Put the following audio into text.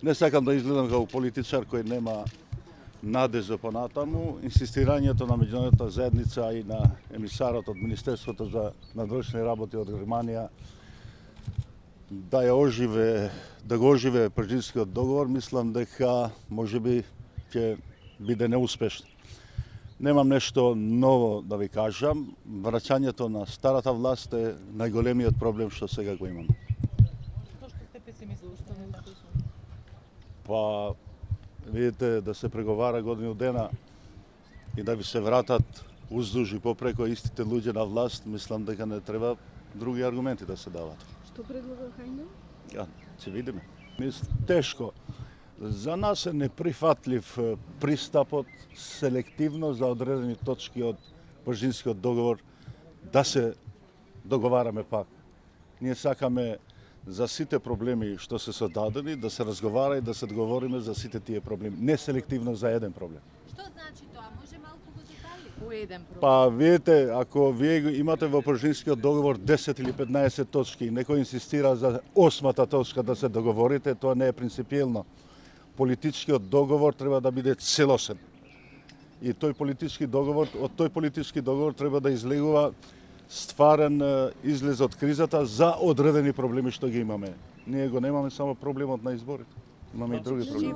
Не сакам да изгледам како политичар кој нема надежда понатаму. Инсистирањето на меѓународната заедница и на емисарот од Министерството за надворешни работи од Германија да го оживе Пржинскиот договор, мислам дека можеби ќе биде неуспешно. Немам нешто ново да ви кажам. Враќањето на старата власт е најголемиот проблем што сега го имаме. Зошто сте песимист, зошто не успешно? Па, видите, да се преговара годину дена и да ви се вратат уздуж и попреко истите луѓе на власт, мислам дека не треба други аргументи да се дават. Што предлага Хајно? Ja, ќе видиме. Тешко. За нас е неприфатлив пристапот селективно за одредени точки од Пржинскиот договор да се договараме пак. Ние сакаме за сите проблеми што се создадени да се разговара и да се договориме за сите тие проблеми, не селективно за еден проблем. Што значи тоа? Може малку во детали? По еден проблем. Па видите, ако вие имате во Пржинскиот договор 10 или 15 точки и некој инсистира за 8-та точка да се договорите, тоа не е принципиелно. Политичкиот договор треба да биде целосен. И од тој политички договор треба да излегува стварен излез од кризата за одредени проблеми што ги имаме. Ние го немаме само проблемот на изборите. Имаме и други проблеми.